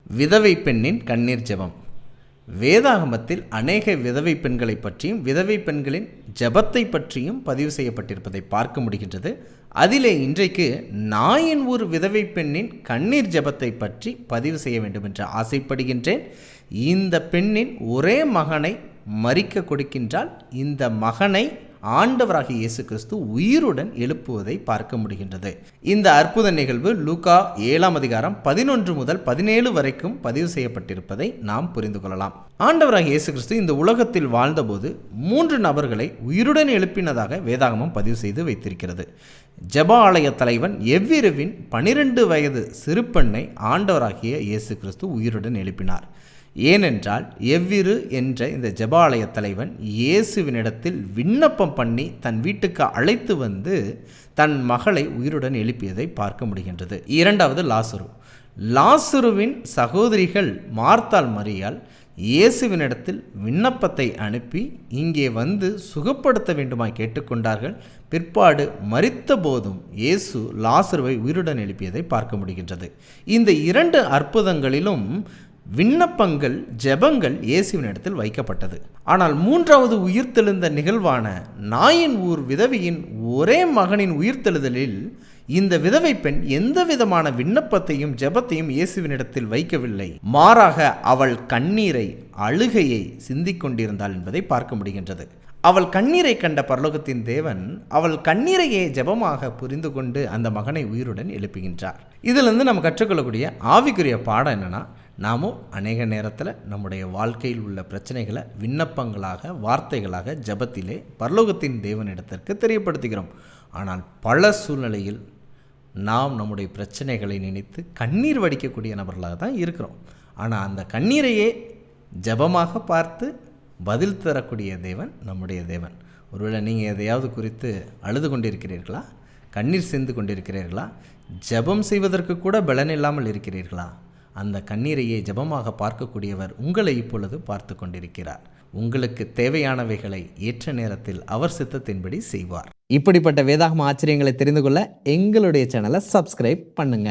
விதவை பெண்ணின் கண்ணீர் ஜெபம். வேதாகமத்தில் அநேக விதவை பெண்களை பற்றியும் விதவை பெண்களின் ஜெபத்தை பற்றியும் பதிவு செய்யப்பட்டிருப்பதை பார்க்க முடிகின்றது. அதிலே இன்றைக்கு நாயின் ஒரு விதவை பெண்ணின் கண்ணீர் ஜெபத்தை பற்றி பதிவு செய்ய வேண்டும் என்று ஆசைப்படுகின்றேன். இந்த பெண்ணின் ஒரே மகனை மரிக்க கொடுக்கின்றால் இந்த மகனை ஆண்டவராகிய இயேசு கிறிஸ்து உயிருடன் எழுப்புவதை பார்க்க முடிகின்றது. இந்த அற்புத நிகழ்வு லூக்கா 7ஆம் அதிகாரம் 11 முதல் 17 வரைக்கும் பதிவு செய்யப்பட்டிருப்பதை நாம் புரிந்து கொள்ளலாம். ஆண்டவராகிய இயேசு கிறிஸ்து இந்த உலகத்தில் வாழ்ந்தபோது 3 நபர்களை உயிருடன் எழுப்பினதாக வேதாகமம் பதிவு செய்து வைத்திருக்கிறது. ஜெப ஆலய தலைவன் எவ்விருவின் 12 வயது சிறுபெண்ணை ஆண்டவராகிய இயேசு கிறிஸ்து உயிருடன் எழுப்பினார். ஏனென்றால் எவ்விரு என்ற இந்த ஜெபாலய தலைவன் இயேசுவினிடத்தில் விண்ணப்பம் பண்ணி தன் வீட்டுக்கு அழைத்து வந்து தன் மகளை உயிருடன் எழுப்பியதை பார்க்க முடிகின்றது. இரண்டாவது லாசருவின் சகோதரிகள் மார்த்தாள் மரியாள் இயேசுவினிடத்தில் விண்ணப்பத்தை அனுப்பி இங்கே வந்து சுகப்படுத்த வேண்டுமாய் கேட்டுக்கொண்டார்கள். பிற்பாடு மரித்த போதும் இயேசு லாசருவை உயிருடன் எழுப்பியதை பார்க்க முடிகின்றது. இந்த 2 அற்புதங்களிலும் விண்ணப்பங்கள் ஜெபங்கள் இயேசுவினிடத்தில் வைக்கப்பட்டது. ஆனால் 3வது உயிர்த்தெழுந்த நிகழ்வான நாயின் ஊர் விதவையின் ஒரே மகனின் உயிர்த்தெழுதலில் இந்த விதவை பெண் எந்த விதமான விண்ணப்பத்தையும் ஜெபத்தையும் இயேசுவினிடத்தில் வைக்கவில்லை. மாறாக அவள் கண்ணீரை அழுகையை சிந்திக் கொண்டிருந்தாள் என்பதை பார்க்க முடிகின்றது. அவள் கண்ணீரை கண்ட பரலோகத்தின் தேவன் அவள் கண்ணீரையே ஜெபமாக புரிந்து கொண்டு அந்த மகனை உயிருடன் எழுப்புகின்றார். இதிலிருந்து நம்ம கற்றுக்கொள்ளக்கூடிய ஆவிக்குரிய பாடம் என்னன்னா, நாமும் அநேக நேரத்தில் நம்முடைய வாழ்க்கையில் உள்ள பிரச்சனைகளை விண்ணப்பங்களாக வார்த்தைகளாக ஜெபத்திலே பரலோகத்தின் தேவனிடத்திற்கு தெரியப்படுத்துகிறோம். ஆனால் பல சூழ்நிலையில் நாம் நம்முடைய பிரச்சனைகளை நினைத்து கண்ணீர் வடிக்கக்கூடிய நபர்களாக தான் இருக்கிறோம். ஆனால் அந்த கண்ணீரையே ஜெபமாக பார்த்து பதில் தரக்கூடிய தேவன் நம்முடைய தேவன். ஒருவேளை நீங்கள் எதையாவது குறித்து அழுது கொண்டிருக்கிறீர்களா? கண்ணீர் சிந்து கொண்டிருக்கிறீர்களா? ஜெபம் செய்வதற்கு கூட பலன் இல்லாமல் இருக்கிறீர்களா? அந்த கண்ணீரையே ஜெபமாக பார்க்கக்கூடியவர் உங்களை இப்பொழுது பார்த்து கொண்டிருக்கிறார். உங்களுக்கு தேவையானவைகளை ஏற்ற நேரத்தில் அவர் சித்தத்தின்படி செய்வார். இப்படிப்பட்ட வேதாகம ஆச்சரியங்களை தெரிந்து கொள்ள எங்களுடைய சேனலை சப்ஸ்கிரைப் பண்ணுங்க.